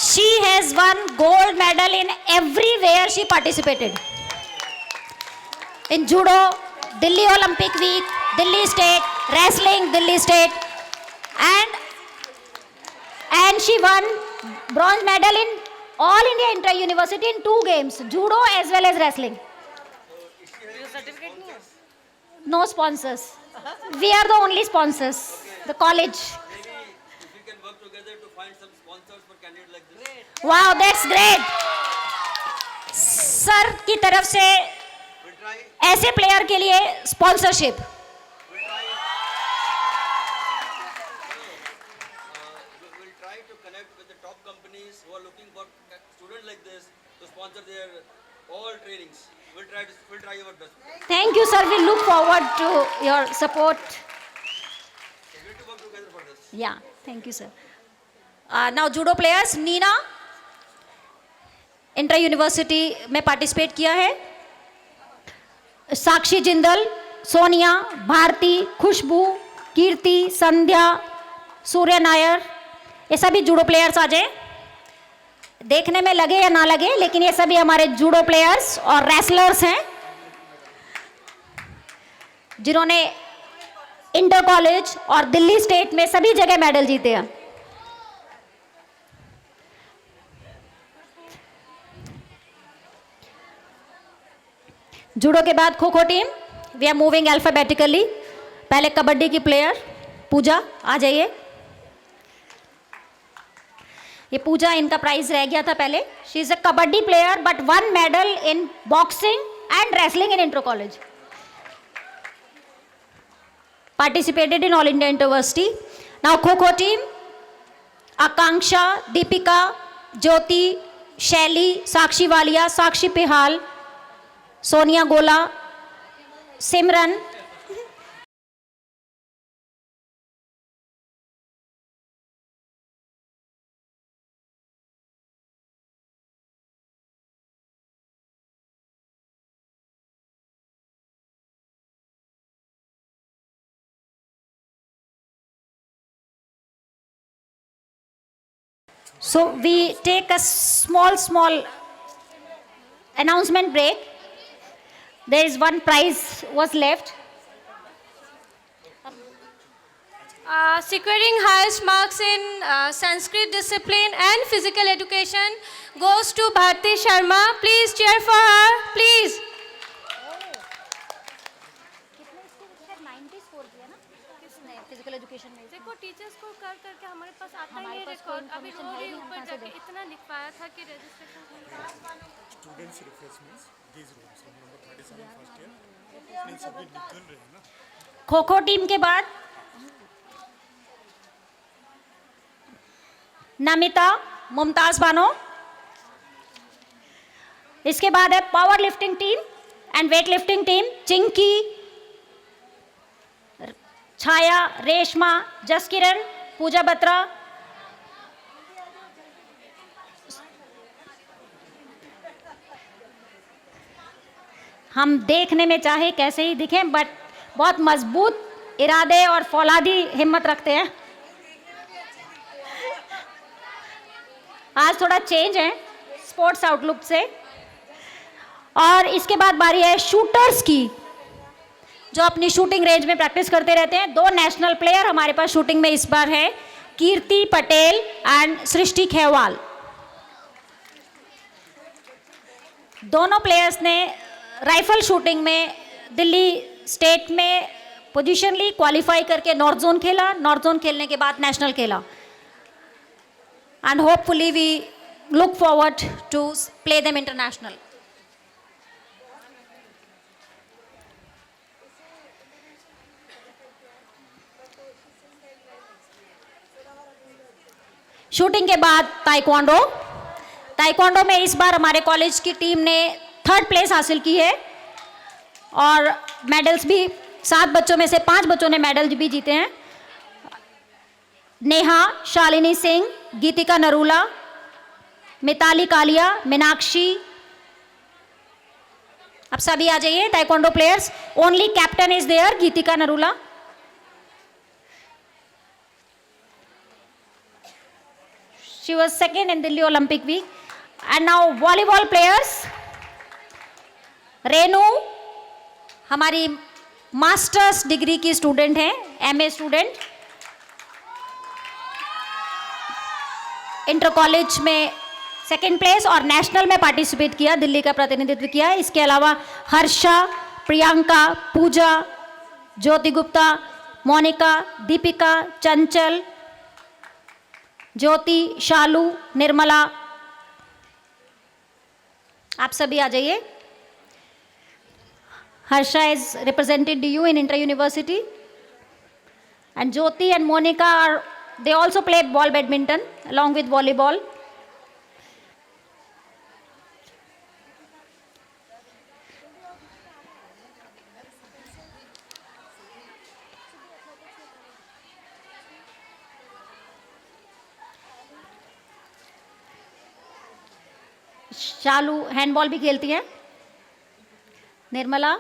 She has won gold medal in everywhere she participated. In judo Delhi Olympic week, Delhi state, wrestling Delhi state, and she won bronze medal in All India Inter-University in 2 games, judo as well as wrestling. No sponsors. We are the only sponsors, the college. If we can work together to find some sponsors for candidates like this. Wow, that's great. Sir की तरफ से We'll try. ऐसे player के लिए sponsorship. We'll try to connect with the top companies who are looking for students like this to sponsor their all trainings. We'll try our best. Thank you, sir. We look forward to your support. We need to work together for this. Yeah, thank you, sir. Now judo players, Neena inter university में participate किया है. साक्षी जिंदल, सोनिया, भारती, खुशबू, कीर्ति, संध्या, सूर्य नायर, ये सभी judo players आ जाए. देखने में लगे या ना लगे, लेकिन ये सभी हमारे जूडो प्लेयर्स और रेसलर्स हैं जिन्होंने इंटर कॉलेज और दिल्ली स्टेट में सभी जगह मेडल जीते हैं. जूडो के बाद kho kho team. We are moving alphabetically. पहले कबड्डी की प्लेयर पूजा आ जाइए. ये पूजा, इनका प्राइज रह गया था पहले. She is a kabaddi player but 1 medal in boxing and wrestling in inter college. participated in All India Interversity. Now Kho-Kho team, Akanksha, Deepika, Jyoti, Shelly, Sakshi Walia, Sakshi Pihal, Sonia Gola, Simran, so we take a small announcement break. There is one prize was left. Securing highest marks in Sanskrit discipline and physical education goes to Bharti Sharma. Please cheer for her, please. Physical education में देखो teachers को कर करके हमारे पास आता ही हमारे नहीं पास कोई रिकॉर्ड। अभी information है रोड ही ही नहीं, हम ऊपर कहाँ से जाके दें? इतना लिखवाया था कि registration Students refreshments, these rooms, room number 37 first year. नहीं सभी निकल रहे हैं ना. खो खो टीम के बाद नमिता मुमताज बानो, इसके बाद है power lifting team and weight lifting team Chinki, Chhaya, Reshma, Jaskiran, Pooja Batra. हम देखने में चाहे कैसे ही दिखें बट बहुत मजबूत इरादे और फौलादी हिम्मत रखते हैं। आज थोड़ा चेंज है स्पोर्ट्स आउटलुक से। और इसके बाद बारी है शूटर्स की, जो अपनी शूटिंग रेंज में प्रैक्टिस करते रहते हैं। 2 नेशनल प्लेयर हमारे पास शूटिंग में इस बार है, कीर्ति पटेल एंड सृष्टि खेवाल। दोनों प्लेयर्स ने राइफल शूटिंग में दिल्ली स्टेट में पोजीशन ली, क्वालिफाई करके नॉर्थ जोन खेला, नॉर्थ जोन खेलने के बाद नेशनल खेला। And hopefully we look forward to play them international. Shooting के बाद ताइक्वांडो। ताइक्वांडो में इस बार हमारे कॉलेज की टीम ने 3rd प्लेस हासिल की है और मेडल्स भी 7 बच्चों में से 5 बच्चों ने मेडल भी जीते हैं। नेहा, शालिनी सिंह, गीतिका नरूला, मिताली कालिया, मीनाक्षी। अब सभी आ जाइए taekwondo players. Only captain is there, Geetika Narula. She was second in Delhi Olympic Week. And now volleyball players. Renu हमारी मास्टर्स डिग्री की स्टूडेंट है, एमए स्टूडेंट। इंटर कॉलेज में 2nd प्लेस और नेशनल में पार्टिसिपेट किया, दिल्ली का प्रतिनिधित्व किया। इसके अलावा हर्षा, प्रियंका, पूजा, ज्योति गुप्ता, मोनिका, दीपिका, चंचल, ज्योति, शालू, निर्मला। आप सभी आ जाइए। Harsha is represented DU in Inter University and Jyoti and Monica are, they also play ball badminton along with volleyball. Shalu handball भी खेलती है। निर्मला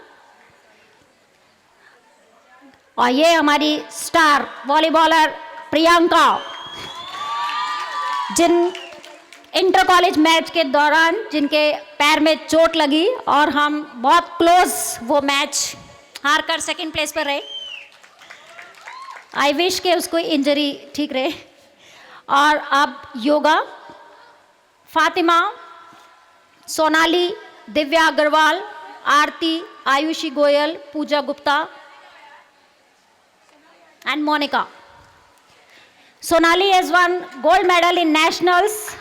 और ये हमारी स्टार वॉलीबॉलर प्रियंका, जिन इंटर कॉलेज मैच के दौरान जिनके पैर में चोट लगी और हम बहुत क्लोज वो मैच हार कर 2nd प्लेस पर रहे। आई विश के उसको इंजरी ठीक रहे। और अब योगा, फातिमा, सोनाली, दिव्या अग्रवाल, आरती, आयुषी गोयल, पूजा Gupta and Monica. Sonali has won gold medal in nationals.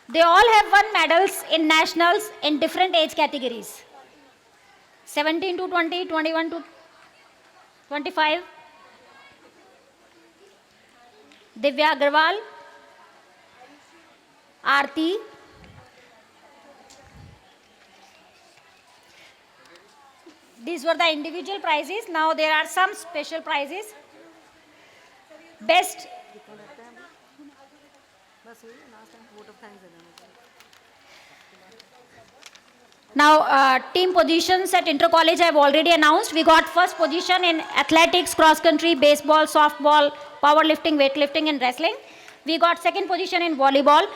They all have won medals in nationals in different age categories. 17 to 20, 21 to 25. Divya Agarwal, Aarti, these were the individual prizes. Now there are some special prizes. Best now team positions at inter college I have already announced. We got first position in athletics, cross country, baseball, softball, powerlifting, weightlifting and wrestling. We got second position in volleyball.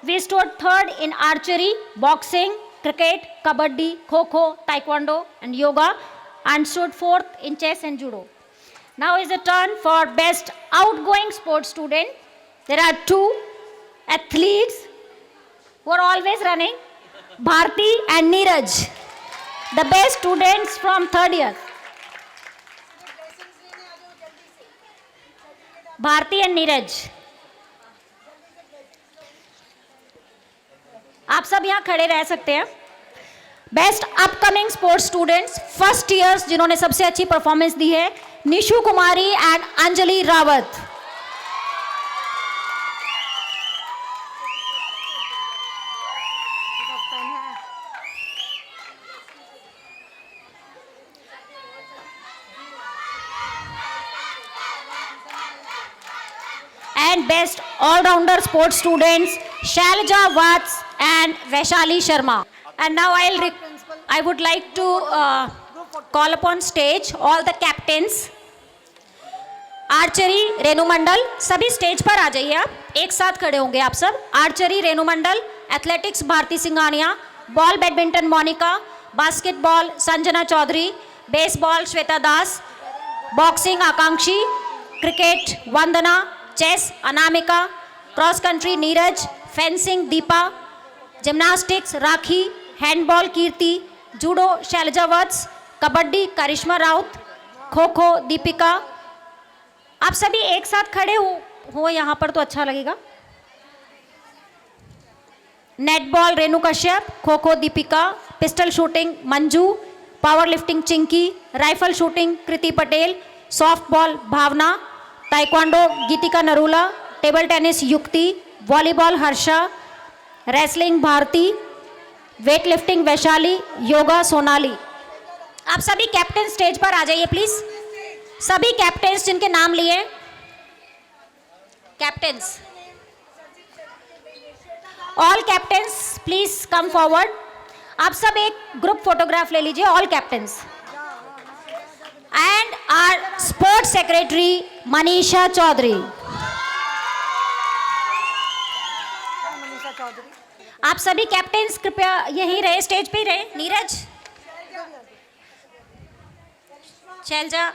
We stood third in archery, boxing, cricket, kabaddi, kho-kho, taekwondo and yoga, and stood fourth in chess and judo. Now is the turn for best outgoing sports student. There are two athletes who are always running, Bharti and Neeraj, the best students from third year. Bharti and Neeraj, आप सब यहाँ खड़े रह सकते हैं। Best upcoming sports students first years जिन्होंने सबसे अच्छी परफॉर्मेंस दी है, Nishu Kumari and Anjali Rawat. And best all-rounder sports students Shailaja Vats and Vaishali Sharma. And now I would like to call upon stage all the captains. Archery Renu Mandal, सभी stage पर आ जाइए, आप एक साथ खड़े होंगे आप सब। Archery Renu Mandal, athletics Bharti Singhania, ball badminton Monika, basketball Sanjana Chaudhary, baseball Shweta Das, boxing Akanshi, cricket Vandana, chess Anamika, cross country Neeraj, fencing Deepa, gymnastics Rakhi, handball Kirti, judo Shailja Vats, kabaddi Karishma Raut, kho kho Deepika. आप सभी एक साथ खड़े हो यहाँ पर तो अच्छा लगेगा। Netball Renu Kashyap, kho kho Deepika, pistol shooting Manju, power lifting Chinki, rifle shooting Kriti Patel, softball Bhavna, taekwondo Geetika Narula, table tennis Yukti, volleyball Harsha, wrestling Bharti, weight lifting Vaishali, yoga Sonali. आप सभी कैप्टन स्टेज पर आ जाइए प्लीज। सभी कैप्टन्स जिनके नाम लिए, captains, all captains please come forward. आप सब एक ग्रुप फोटोग्राफ ले लीजिए, all captains. And our sports secretary Manisha Chaudhary. आप सभी कैप्टन्स कृपया यहीं रहे, स्टेज पे ही रहे। Neeraj, Shailja,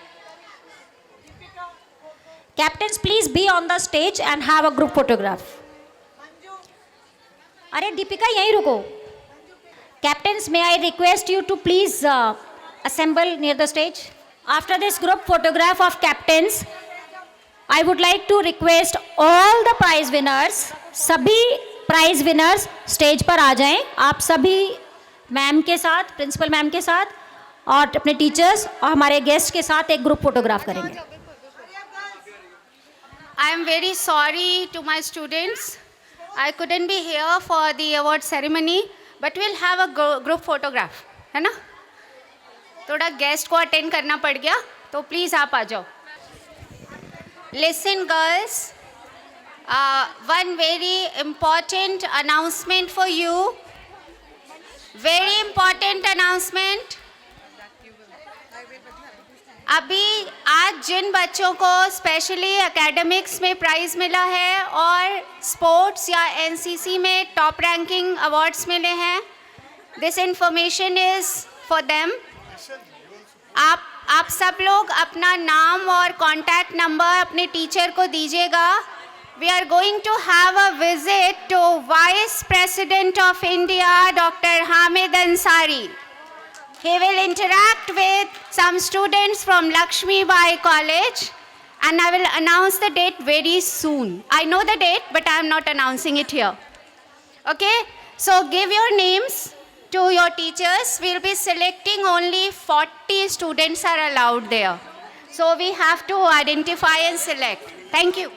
captains please be on the stage and have a group photograph. अरे दीपिका यहीं रुको। Captains, may I request you to please assemble near the stage. After this group photograph of captains, I would like to request all the prize winners, सभी prize winners stage पर आ जाएं। आप सभी ma'am के साथ, प्रिंसिपल मैम के साथ और अपने टीचर्स और हमारे गेस्ट के साथ एक ग्रुप फोटोग्राफ करेंगे। I am very sorry to my students. I couldn't be here for the award ceremony, but we'll have a group photograph, है ना? थोड़ा गेस्ट को अटेंड करना पड़ गया, तो प्लीज़ आप आ जाओ। Listen girls, one very important announcement for you. Very important announcement. अभी आज जिन बच्चों को स्पेशली एकेडमिक्स में प्राइज़ मिला है और स्पोर्ट्स या एनसीसी में टॉप रैंकिंग अवार्ड्स मिले हैं, this information is for them. आप सब लोग अपना नाम और कॉन्टैक्ट नंबर अपने टीचर को दीजिएगा। We are going to have a visit to vice president of India doctor Hamid Ansari. He will interact with some students from Lakshmi Bai College and I will announce the date very soon. I know the date, but I am not announcing it here. Okay? So give your names to your teachers. We'll be selecting only 40 students are allowed there. So we have to identify and select. Thank you.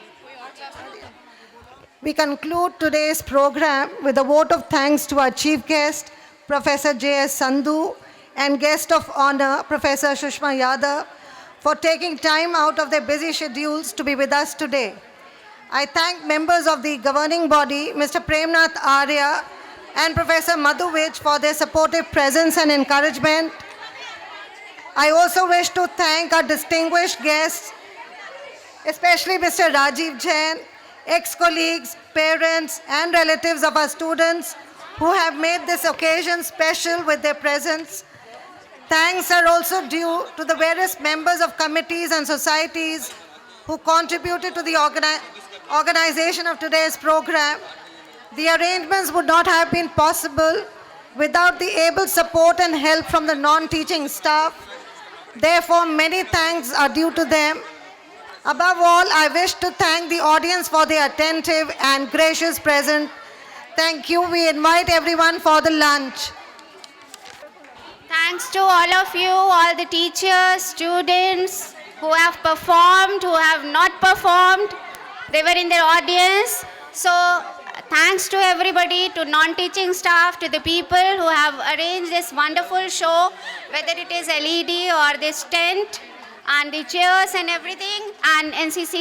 We conclude today's program with a vote of thanks to our chief guest, Professor J.S. Sandhu, and guest of honor, Professor Shushma Yadav, for taking time out of their busy schedules to be with us today. I thank members of the governing body, Mr. Premnath Arya and Professor Madhu Vij, for their supportive presence and encouragement. I also wish to thank our distinguished guests, especially Mr. Rajiv Jain, ex-colleagues, parents, and relatives of our students who have made this occasion special with their presence. Thanks are also due to the various members of committees and societies who contributed to the organization of today's program. The arrangements would not have been possible without the able support and help from the non-teaching staff. Therefore, many thanks are due to them. Above all, I wish to thank the audience for their attentive and gracious presence. Thank you. We invite everyone for the lunch. Thanks to all of you, all the teachers, students who have performed, who have not performed. They were in the audience. So thanks to everybody, to non-teaching staff, to the people who have arranged this wonderful show, whether it is LED or this tent and the chairs and everything, and NCC